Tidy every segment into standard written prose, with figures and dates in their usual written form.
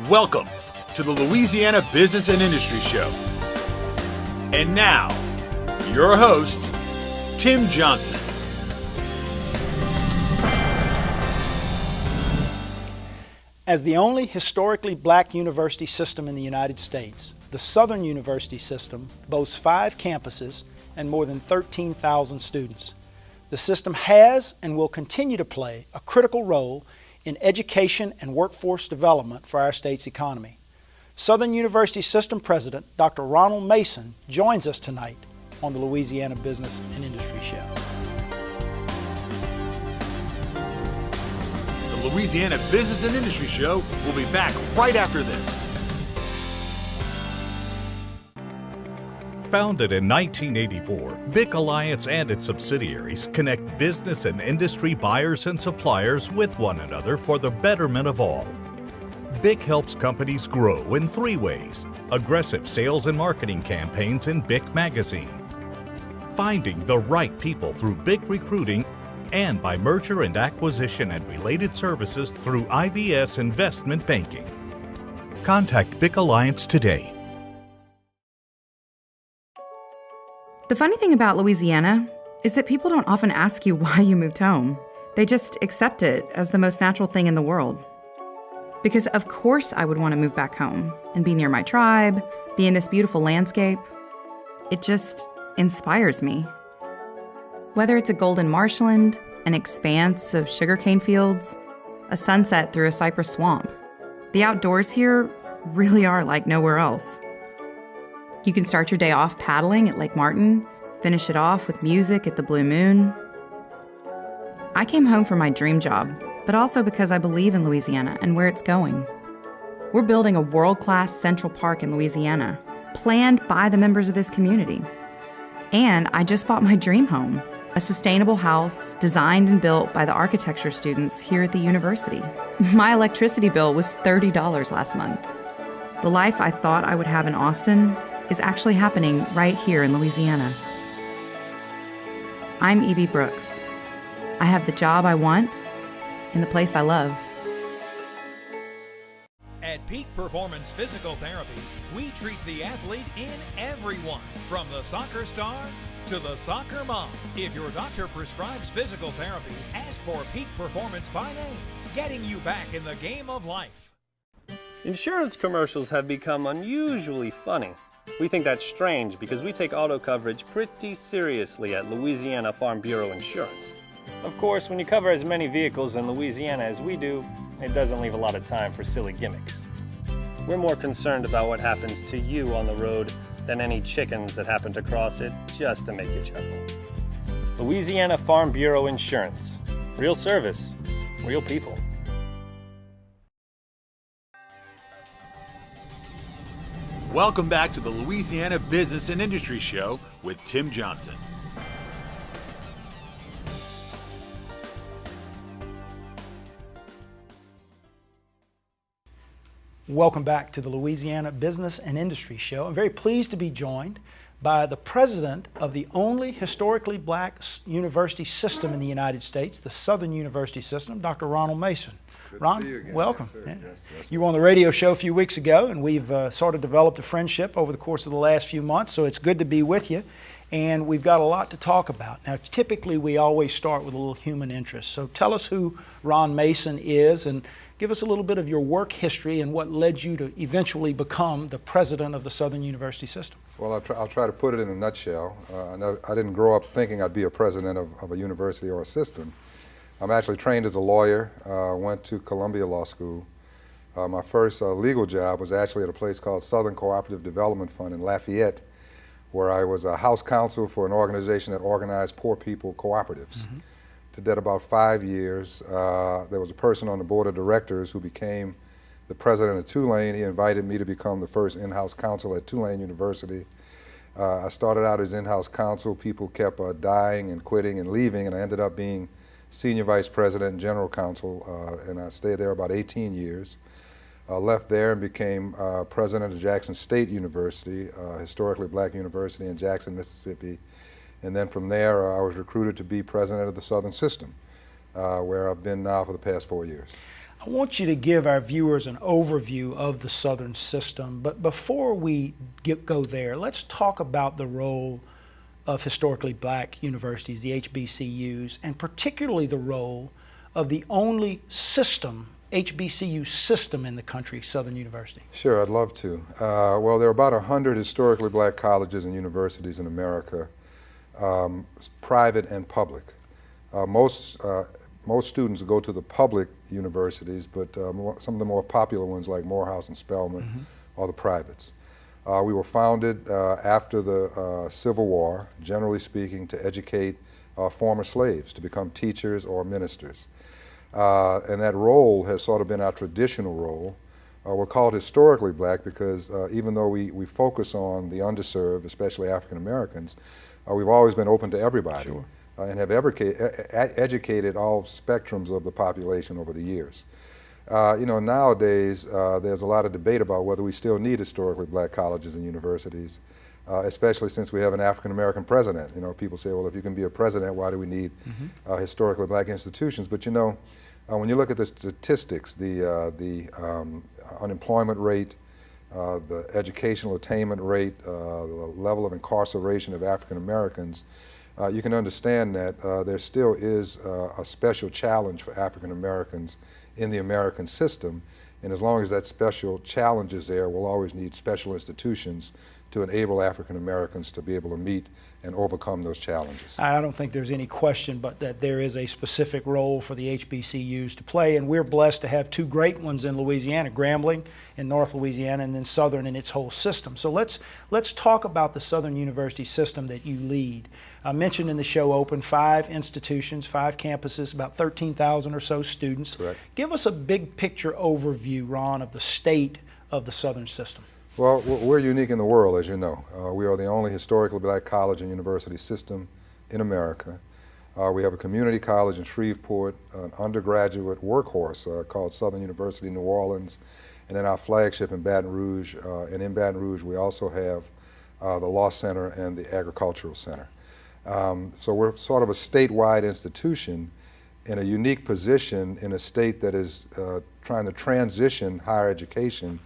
Welcome to the Louisiana Business and Industry Show. And now, your host, Tim Johnson. As the only historically black university system in the United States, the Southern University System boasts 5 campuses and more than 13,000 students. The system has and will continue to play a critical role in education and workforce development for our state's economy. Southern University System President Dr. Ronald Mason joins us tonight on the Louisiana Business and Industry Show. The Louisiana Business and Industry Show will be back right after this. Founded in 1984, BIC Alliance and its subsidiaries connect business and industry buyers and suppliers with one another for the betterment of all. BIC helps companies grow in 3 ways: aggressive sales and marketing campaigns in BIC Magazine, finding the right people through BIC Recruiting, and by merger and acquisition and related services through IVS Investment Banking. Contact BIC Alliance today. The funny thing about Louisiana is that people don't often ask you why you moved home. They just accept it as the most natural thing in the world. Because of course I would want to move back home and be near my tribe, be in this beautiful landscape. It just inspires me. Whether it's a golden marshland, an expanse of sugarcane fields, a sunset through a cypress swamp, the outdoors here really are like nowhere else. You can start your day off paddling at Lake Martin, finish it off with music at the Blue Moon. I came home for my dream job, but also because I believe in Louisiana and where it's going. We're building a world-class Central Park in Louisiana, planned by the members of this community. And I just bought my dream home, a sustainable house designed and built by the architecture students here at the university. My electricity bill was $30 last month. The life I thought I would have in Austin is actually happening right here in Louisiana. I'm E.B. Brooks. I have the job I want in the place I love. At Peak Performance Physical Therapy, we treat the athlete in everyone, from the soccer star to the soccer mom. If your doctor prescribes physical therapy, ask for Peak Performance by name, getting you back in the game of life. Insurance commercials have become unusually funny. We think that's strange because we take auto coverage pretty seriously at Louisiana Farm Bureau Insurance. Of course, when you cover as many vehicles in Louisiana as we do, it doesn't leave a lot of time for silly gimmicks. We're more concerned about what happens to you on the road than any chickens that happen to cross it just to make you chuckle. Louisiana Farm Bureau Insurance. Real service, real people. Welcome back to the Louisiana Business and Industry Show with Tim Johnson. Welcome back to the Louisiana Business and Industry Show. I'm very pleased to be joined by the president of the only historically black university system in the United States, the Southern University System, Dr. Ronald Mason. Good Ron, to see you again. welcome. Yes, sir. Yes. You were on the radio show a few weeks ago, and we've sort of developed a friendship over the course of the last few months, so it's good to be with you. And we've got a lot to talk about. Now, typically we always start with a little human interest. So tell us who Ron Mason is and give us a little bit of your work history and what led you to eventually become the president of the Southern University System. Well, I'll try to put it in a nutshell. I didn't grow up thinking I'd be a president of a university or a system. I'm actually trained as a lawyer, went to Columbia Law School. My first legal job was actually at a place called Southern Cooperative Development Fund in Lafayette, where I was a house counsel for an organization that organized poor people cooperatives. Mm-hmm. Did that about 5 years. There was a person on the board of directors who became the president of Tulane. He invited me to become the first in-house counsel at Tulane University. I started out as in-house counsel. People kept dying and quitting and leaving, and I ended up being senior vice president and general counsel, and I stayed there about 18 years. Left there and became president of Jackson State University, historically black university in Jackson, Mississippi. And then from there, I was recruited to be president of the Southern System, where I've been now for the past 4 years. I want you to give our viewers an overview of the Southern system, but before we go there, let's talk about the role of historically black universities, the HBCUs, and particularly the role of the only system, HBCU system in the country, Southern University. Sure, I'd love to. Well, there are about 100 historically black colleges and universities in America, private and public. Most students go to the public universities, but some of the more popular ones like Morehouse and Spelman are the privates. We were founded after the Civil War, generally speaking, to educate former slaves to become teachers or ministers. And that role has sort of been our traditional role. We're called historically black because even though we focus on the underserved, especially African Americans, we've always been open to everybody. Sure. And have educated all spectrums of the population over the years. Nowadays, there's a lot of debate about whether we still need historically black colleges and universities, especially since we have an African American president. People say, well, if you can be a president, why do we need historically black institutions? But when you look at the statistics, the unemployment rate, the educational attainment rate, the level of incarceration of African Americans, you can understand that there still is a special challenge for African Americans in the American system, and as long as that special challenge is there, we'll always need special institutions to enable African Americans to be able to meet and overcome those challenges. I don't think there's any question but that there is a specific role for the HBCUs to play, and we're blessed to have two great ones in Louisiana, Grambling in North Louisiana and then Southern in its whole system. So let's talk about the Southern University system that you lead. I mentioned in the show open 5 institutions, 5 campuses, about 13,000 or so students. Correct. Give us a big picture overview, Ron, of the state of the Southern system. Well, we're unique in the world, as you know. We are the only historically black college and university system in America. We have a community college in Shreveport, an undergraduate workhorse called Southern University New Orleans, and then our flagship in Baton Rouge. And in Baton Rouge, we also have the Law Center and the Agricultural Center. So we're sort of a statewide institution in a unique position in a state that is trying to transition higher education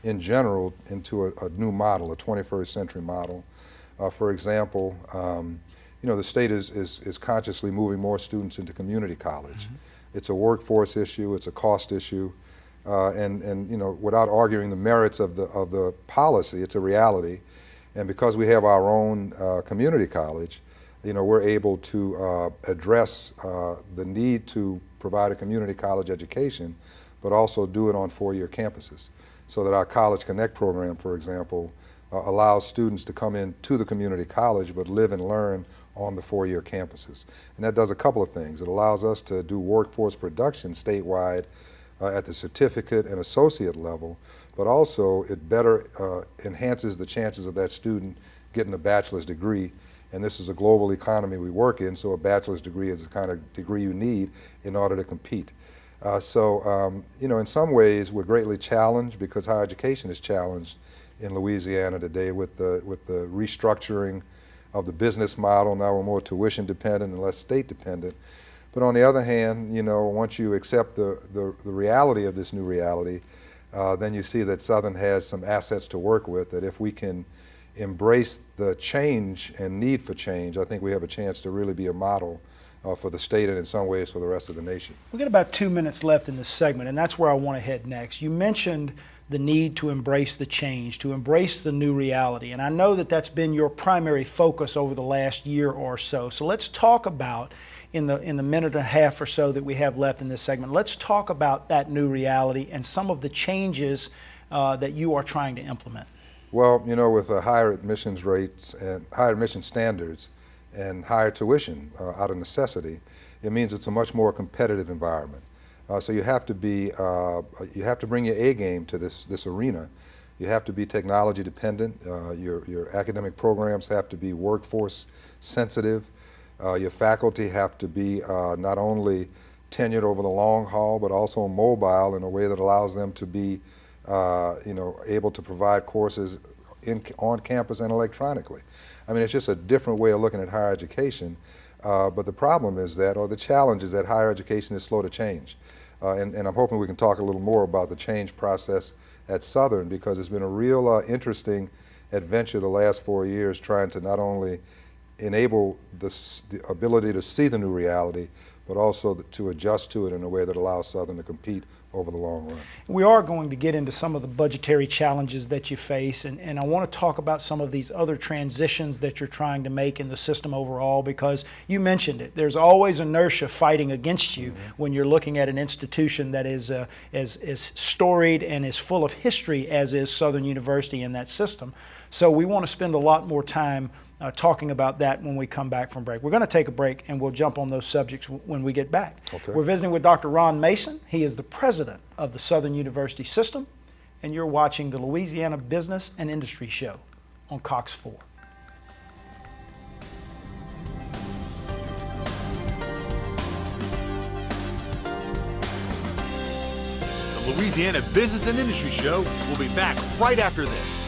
in general into a new model, a 21st century model. For example, the state is consciously moving more students into community college. It's a workforce issue, it's a cost issue, and without arguing the merits of the policy, it's a reality. And because we have our own community college, we're able to address the need to provide a community college education, but also do it on 4-year campuses. So that our College Connect program, for example, allows students to come into the community college but live and learn on the 4-year campuses. And that does a couple of things. It allows us to do workforce production statewide at the certificate and associate level, but also it better enhances the chances of that student getting a bachelor's degree. And this is a global economy we work in, so a bachelor's degree is the kind of degree you need in order to compete. In some ways, we're greatly challenged because higher education is challenged in Louisiana today with the restructuring of the business model. Now we're more tuition dependent and less state dependent. But on the other hand, once you accept the reality of this new reality, then you see that Southern has some assets to work with, that if we can embrace the change and need for change, I think we have a chance to really be a model for the state and in some ways for the rest of the nation. We've got about 2 minutes left in this segment, and that's where I want to head next. You mentioned the need to embrace the change, to embrace the new reality, and I know that that's been your primary focus over the last year or so. So let's talk about, in the minute and a half or so that we have left in this segment, let's talk about that new reality and some of the changes that you are trying to implement. Well, with higher admissions rates and higher admission standards, and higher tuition out of necessity, it means it's a much more competitive environment. So you have to bring your A game to this arena. You have to be technology dependent. Your academic programs have to be workforce sensitive. Your faculty have to be not only tenured over the long haul, but also mobile in a way that allows them to be, able to provide courses on campus and electronically. I mean, it's just a different way of looking at higher education. But the problem is that, or the challenge is that higher education is slow to change. and I'm hoping we can talk a little more about the change process at Southern, because it's been a real interesting adventure the last 4 years, trying to not only enable the ability to see the new reality, but also to adjust to it in a way that allows Southern to compete over the long run. We are going to get into some of the budgetary challenges that you face, and I want to talk about some of these other transitions that you're trying to make in the system overall, because you mentioned it. There's always inertia fighting against you when you're looking at an institution that is as storied and as full of history as is Southern University in that system. So we want to spend a lot more time talking about that when we come back from break. We're going to take a break and we'll jump on those subjects when we get back. Okay. We're visiting with Dr. Ron Mason. He is the president of the Southern University System, and you're watching the Louisiana Business and Industry Show on Cox 4. The Louisiana Business and Industry Show will be back right after this.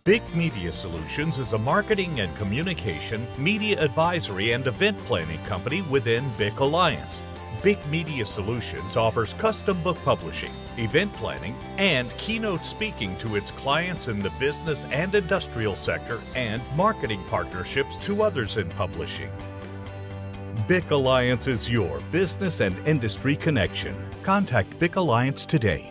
BIC Media Solutions is a marketing and communication, media advisory, and event planning company within BIC Alliance. BIC Media Solutions offers custom book publishing, event planning, and keynote speaking to its clients in the business and industrial sector, and marketing partnerships to others in publishing. BIC Alliance is your business and industry connection. Contact BIC Alliance today.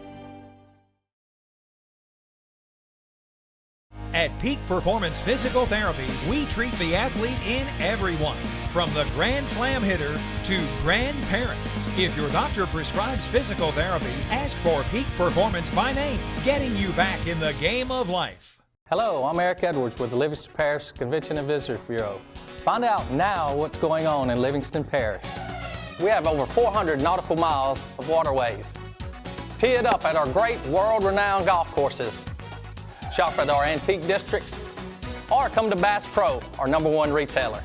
At Peak Performance Physical Therapy, we treat the athlete in everyone, from the Grand Slam hitter to grandparents. If your doctor prescribes physical therapy, ask for Peak Performance by name, getting you back in the game of life. Hello, I'm Eric Edwards with the Livingston Parish Convention and Visitors Bureau. Find out now what's going on in Livingston Parish. We have over 400 nautical miles of waterways. Tee it up at our great world-renowned golf courses. Shop at our antique districts, or come to Bass Pro, our #1 retailer.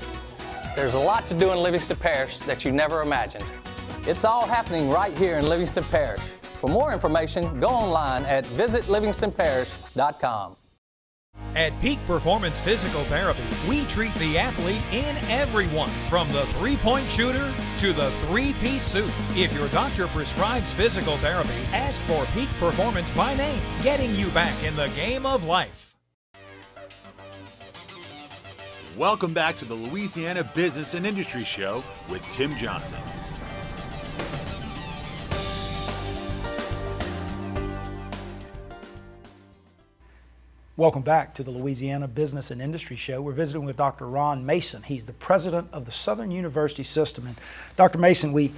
There's a lot to do in Livingston Parish that you never imagined. It's all happening right here in Livingston Parish. For more information, go online at visitlivingstonparish.com. At Peak Performance Physical Therapy, we treat the athlete in everyone, from the three-point shooter to the three-piece suit. If your doctor prescribes physical therapy, ask for Peak Performance by name, getting you back in the game of life. Welcome back to the Louisiana Business and Industry Show with Tim Johnson. Welcome back to the Louisiana Business and Industry Show. We're visiting with Dr. Ron Mason. He's the president of the Southern University System. And Dr. Mason, we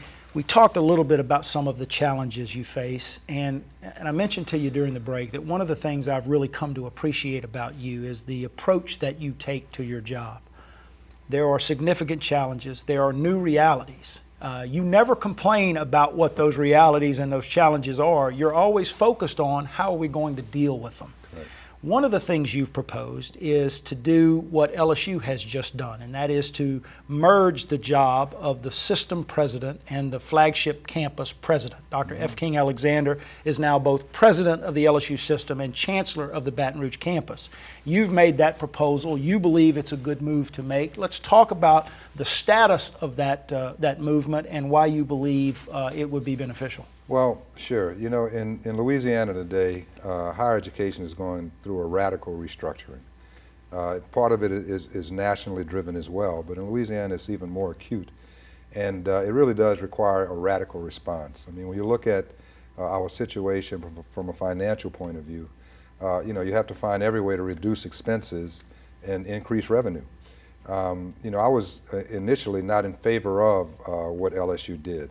talked a little bit about some of the challenges you face, and I mentioned to you during the break that one of the things I've really come to appreciate about you is the approach that you take to your job. There are significant challenges. There are new realities. You never complain about what those realities and those challenges are. You're always focused on how are we going to deal with them. Correct. One of the things you've proposed is to do what LSU has just done, and that is to merge the job of the system president and the flagship campus president. Dr. F. King Alexander is now both president of the LSU system and chancellor of the Baton Rouge campus. You've made that proposal. You believe it's a good move to make. Let's talk about the status of that movement and why you believe it would be beneficial. Well, sure. You know, in Louisiana today, higher education is going through a radical restructuring. Part of it is nationally driven as well, but in Louisiana it's even more acute. And it really does require a radical response. I mean, when you look at our situation from a financial point of view, you know, you have to find every way to reduce expenses and increase revenue. You know, I was initially not in favor of what LSU did,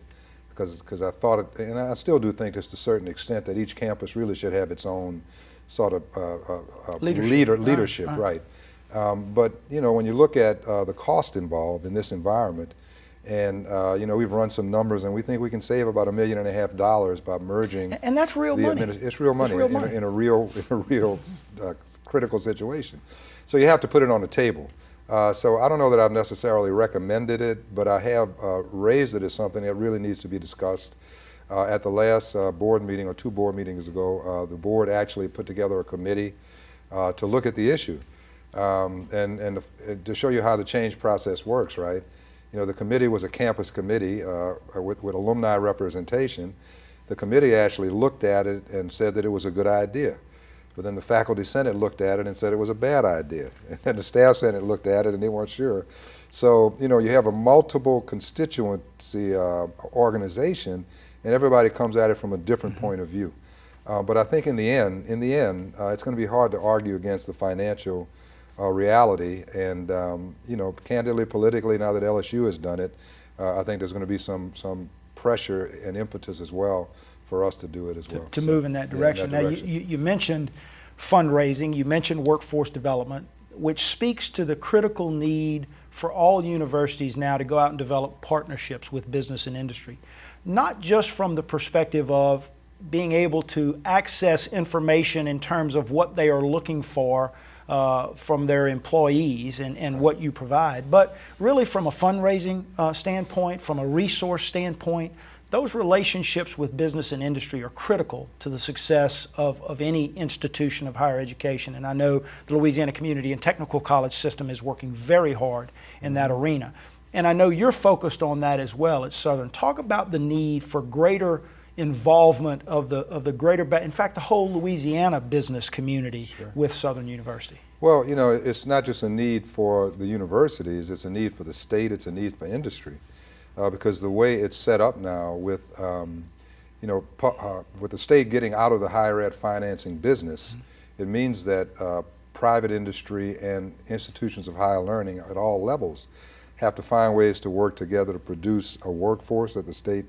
because I thought, and I still do think to a certain extent, that each campus really should have its own sort of leadership, right? But you know, when you look at the cost involved in this environment, and you know, we've run some numbers, and we think we can save about $1.5 million by merging. And that's real money. It's real money, in a real critical situation. So you have to put it on the table. So I don't know that I've necessarily recommended it, but I have raised it as something that really needs to be discussed. At the last board meeting, or 2 board meetings ago, the board actually put together a committee to look at the issue and to show you how the change process works, right? The committee was a campus committee with alumni representation. The committee actually looked at it and said that it was a good idea. But then the faculty senate looked at it and said it was a bad idea. And then the staff senate looked at it and they weren't sure. So, you have a multiple constituency organization, and everybody comes at it from a different point of view. But I think in the end, it's going to be hard to argue against the financial reality. And, candidly, politically, now that LSU has done it, I think there's going to be some pressure and impetus as well for us to do it as well. To move in that direction. Now, you mentioned fundraising, you mentioned workforce development, which speaks to the critical need for all universities now to go out and develop partnerships with business and industry. Not just from the perspective of being able to access information in terms of what they are looking for from their employees and what you provide, but really from a fundraising standpoint, from a resource standpoint. Those relationships with business and industry are critical to the success of any institution of higher education. And I know the Louisiana Community and Technical College system is working very hard in that arena. And I know you're focused on that as well at Southern. Talk about the need for greater involvement of the greater, in fact, the whole Louisiana business community with Southern University. Well, it's not just a need for the universities, it's a need for the state, it's a need for industry. Because the way it's set up now with, with the state getting out of the higher ed financing business, it means that private industry and institutions of higher learning at all levels have to find ways to work together to produce a workforce that the state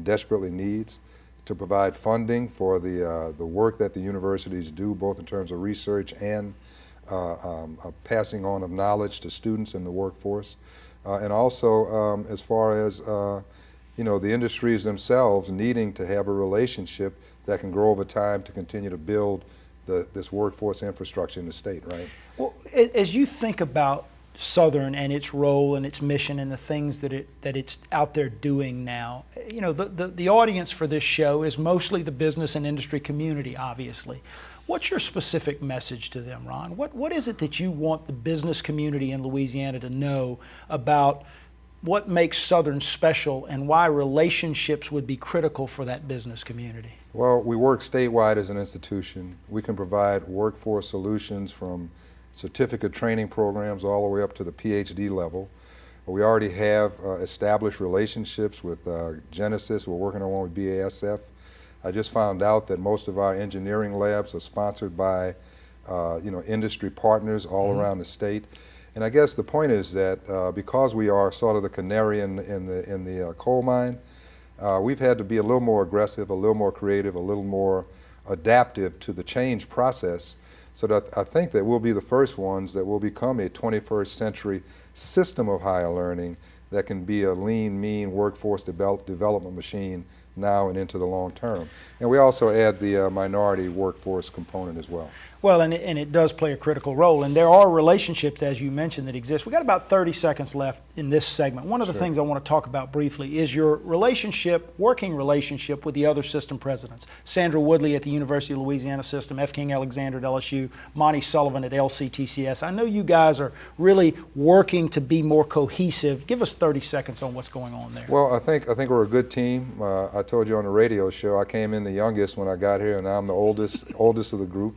desperately needs, to provide funding for the work that the universities do, both in terms of research and passing on of knowledge to students in the workforce. And also as far as the industries themselves needing to have a relationship that can grow over time to continue to build this workforce infrastructure in the state, right? Well, as you think about Southern and its role and its mission and the things that it's out there doing now, the audience for this show is mostly the business and industry community, obviously. What's your specific message to them, Ron? What is it that you want the business community in Louisiana to know about what makes Southern special and why relationships would be critical for that business community? Well, we work statewide as an institution. We can provide workforce solutions from certificate training programs all the way up to the PhD level. We already have established relationships with Genesis. We're working on one with BASF. I just found out that most of our engineering labs are sponsored by industry partners all around the state. And I guess the point is that because we are sort of the canary in the coal mine, we've had to be a little more aggressive, a little more creative, a little more adaptive to the change process, so that I think that we'll be the first ones that will become a 21st century system of higher learning that can be a lean, mean workforce development machine now and into the long term. And we also add the minority workforce component as well. Well, and it does play a critical role. And there are relationships, as you mentioned, that exist. We got about 30 seconds left in this segment. One of the things I want to talk about briefly is your working relationship with the other system presidents. Sandra Woodley at the University of Louisiana system, F. King Alexander at LSU, Monty Sullivan at LCTCS. I know you guys are really working to be more cohesive. Give us 30 seconds on what's going on there. Well, I think we're a good team. I told you on the radio show, I came in the youngest when I got here, and now I'm the oldest of the group.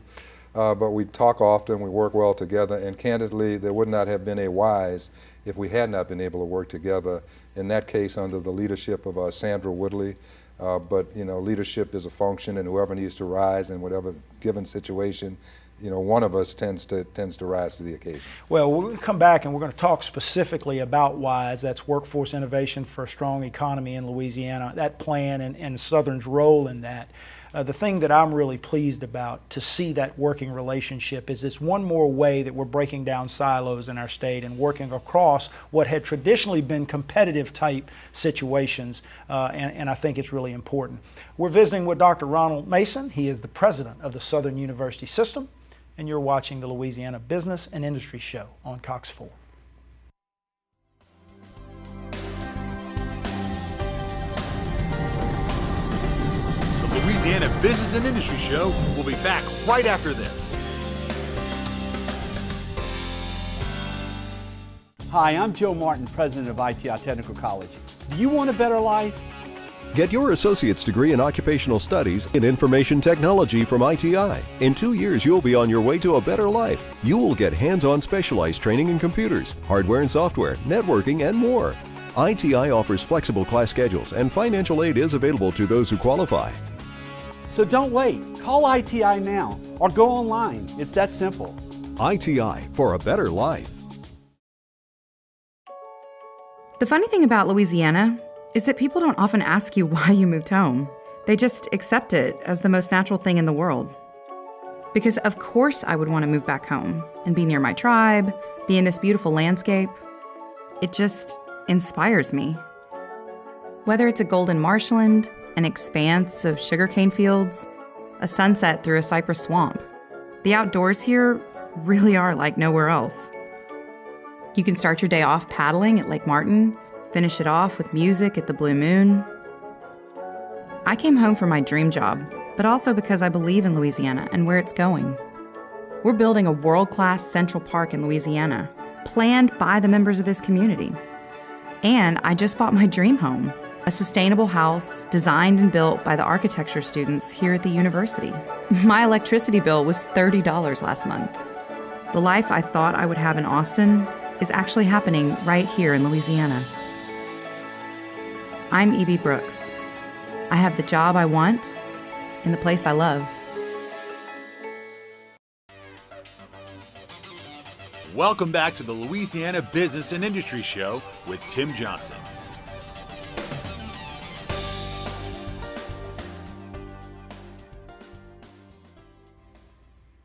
But we talk often, we work well together, and candidly, there would not have been a WISE if we had not been able to work together, in that case under the leadership of Sandra Woodley. But leadership is a function, and whoever needs to rise in whatever given situation, one of us tends to rise to the occasion. Well, we're going to come back and we're going to talk specifically about WISE. That's Workforce Innovation for a Strong Economy in Louisiana, that plan and Southern's role in that. The thing that I'm really pleased about to see that working relationship is it's one more way that we're breaking down silos in our state and working across what had traditionally been competitive type situations, and I think it's really important. We're visiting with Dr. Ronald Mason. He is the president of the Southern University System, and you're watching the Louisiana Business and Industry Show on Cox 4. Louisiana Business and Industry Show will be back right after this. Hi, I'm Joe Martin, president of ITI Technical College. Do you want a better life? Get your associate's degree in occupational studies in information technology from ITI. In 2 years, you'll be on your way to a better life. You will get hands-on specialized training in computers, hardware and software, networking, and more. ITI offers flexible class schedules, and financial aid is available to those who qualify. So don't wait. Call ITI now or go online. It's that simple. ITI, for a better life. The funny thing about Louisiana is that people don't often ask you why you moved home. They just accept it as the most natural thing in the world. Because of course I would want to move back home and be near my tribe, be in this beautiful landscape. It just inspires me. Whether it's a golden marshland, an expanse of sugarcane fields, a sunset through a cypress swamp, the outdoors here really are like nowhere else. You can start your day off paddling at Lake Martin, finish it off with music at the Blue Moon. I came home for my dream job, but also because I believe in Louisiana and where it's going. We're building a world-class Central Park in Louisiana, planned by the members of this community. And I just bought my dream home, a sustainable house designed and built by the architecture students here at the university. My electricity bill was $30 last month. The life I thought I would have in Austin is actually happening right here in Louisiana. I'm E.B. Brooks. I have the job I want in the place I love. Welcome back to the Louisiana Business and Industry Show with Tim Johnson.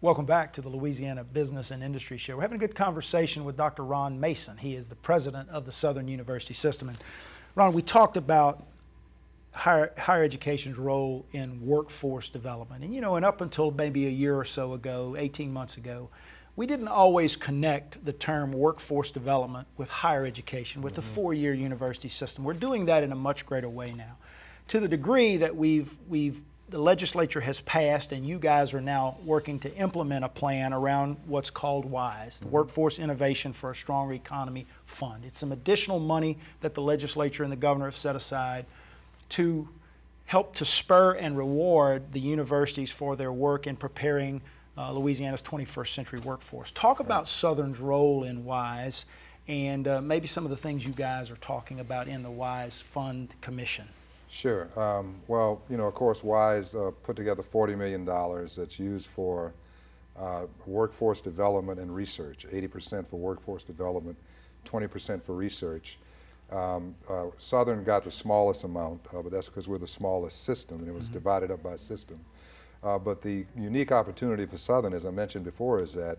Welcome back to the Louisiana Business and Industry Show. We're having a good conversation with Dr. Ron Mason. He is the president of the Southern University System. And Ron, we talked about higher education's role in workforce development. And and up until maybe a year or so ago, 18 months ago, we didn't always connect the term workforce development with higher education, with the four-year university system. We're doing that in a much greater way now. To the degree that the legislature has passed and you guys are now working to implement a plan around what's called WISE, the Workforce Innovation for a Stronger Economy Fund. It's some additional money that the legislature and the governor have set aside to help to spur and reward the universities for their work in preparing Louisiana's 21st century workforce. Talk about Southern's role in WISE and maybe some of the things you guys are talking about in the WISE Fund Commission. Sure. Well, of course, WISE put together $40 million that's used for workforce development and research, 80% for workforce development, 20% for research. Southern got the smallest amount, but that's because we're the smallest system, and it was divided up by system. But the unique opportunity for Southern, as I mentioned before, is that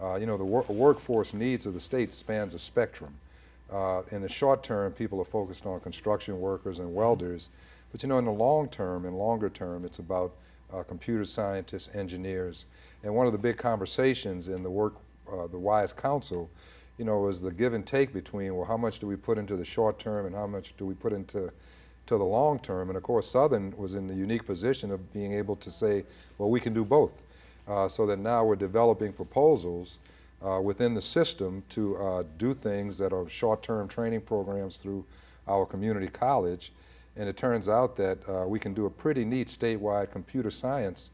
the workforce needs of the state spans a spectrum. In the short term, people are focused on construction workers and welders, but in the long term and longer term, it's about computer scientists, engineers. And one of the big conversations in the WISE Council, was the give and take between, well, how much do we put into the short term and how much do we put into the long term? And of course, Southern was in the unique position of being able to say, well, we can do both. So that now we're developing proposals within the system to do things that are short-term training programs through our community college. And it turns out that we can do a pretty neat statewide computer science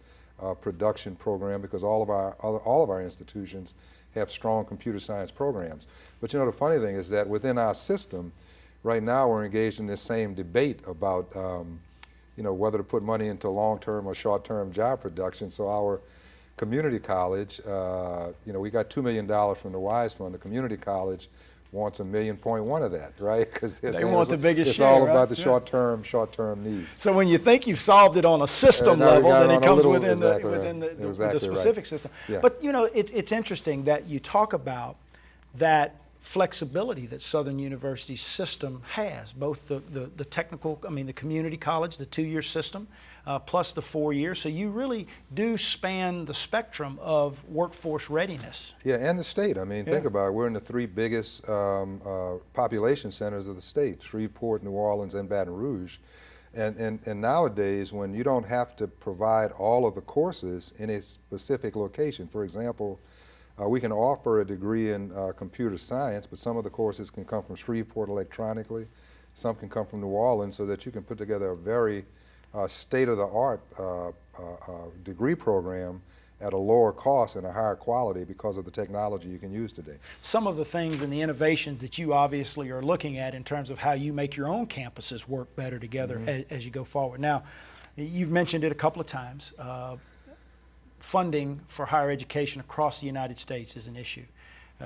production program because all of our institutions have strong computer science programs. But the funny thing is that within our system, right now we're engaged in this same debate about whether to put money into long-term or short-term job production. So our community college, we got $2 million from the WISE Fund. The community college wants $1.1 million of that, right? Because they want the biggest it's share. It's all about right? the short-term needs. So when you think you've solved it on a system level, then it comes within the exactly specific right. system. Yeah. But it's interesting that you talk about that flexibility that Southern University's system has, both the technical, the community college, the 2-year system, plus the 4 years. So you really do span the spectrum of workforce readiness. Yeah, and the state. Think about it. We're in the 3 biggest population centers of the state, Shreveport, New Orleans, and Baton Rouge. And nowadays, when you don't have to provide all of the courses in a specific location, for example, We can offer a degree in computer science, but some of the courses can come from Shreveport electronically. Some can come from New Orleans, so that you can put together a very state-of-the-art degree program at a lower cost and a higher quality because of the technology you can use today. Some of the things and the innovations that you obviously are looking at in terms of how you make your own campuses work better together as you go forward. Now, you've mentioned it a couple of times. Funding for higher education across the United States is an issue.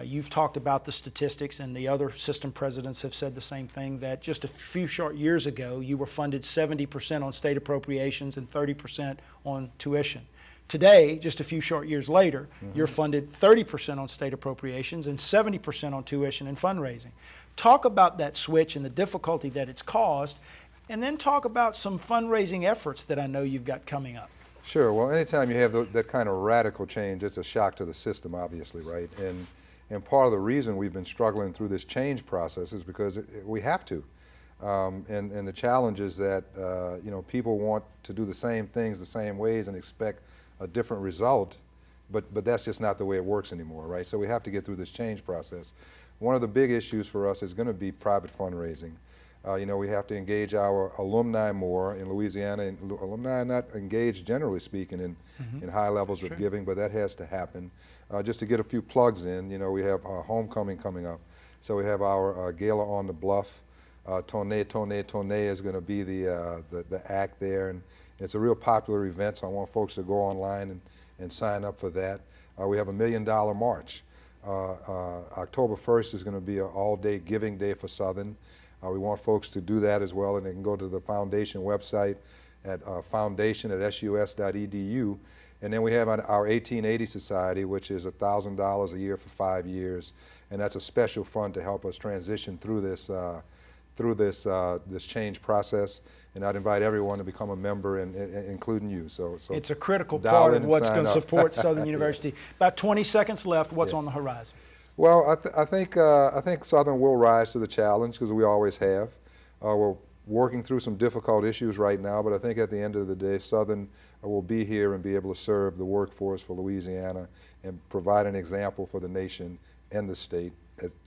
You've talked about the statistics, and the other system presidents have said the same thing, that just a few short years ago, you were funded 70% on state appropriations and 30% on tuition. Today, just a few short years later, you're funded 30% on state appropriations and 70% on tuition and fundraising. Talk about that switch and the difficulty that it's caused, and then talk about some fundraising efforts that I know you've got coming up. Sure. Well, anytime you have that kind of radical change, it's a shock to the system, obviously, right? And part of the reason we've been struggling through this change process is because we have to. And the challenge is that you know, people want to do the same things the same ways and expect a different result, but that's just not the way it works anymore, right? So we have to get through this change process. One of the big issues for us is going to be private fundraising. You know, we have to engage our alumni more in Louisiana. And alumni are not engaged, generally speaking, in high levels of giving, but that has to happen. Just to get a few plugs in, you know, we have homecoming coming up. So we have our gala on the Bluff. Tonne is going to be the act there, and it's a real popular event, so I want folks to go online and sign up for that. We have a $1 million march. October 1st is going to be an all-day giving day for Southern. We want folks to do that as well, and they can go to the foundation website at foundation@sus.edu. And then we have our 1880 Society, which is $1,000 a year for 5 years, and that's a special fund to help us transition through this this change process. And I'd invite everyone to become a member, including you. So it's a critical part of what's going to support Southern University. Yeah. About 20 seconds left. What's on the horizon? Well, I think Southern will rise to the challenge, because we always have. We're working through some difficult issues right now, but I think at the end of the day, Southern will be here and be able to serve the workforce for Louisiana and provide an example for the nation and the state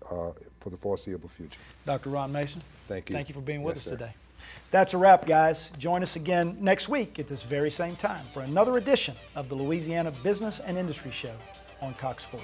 for the foreseeable future. Dr. Ron Mason, thank you. Thank you for being with us sir. today. That's a wrap, guys. Join us again next week at this very same time for another edition of the Louisiana Business and Industry Show on Cox 4.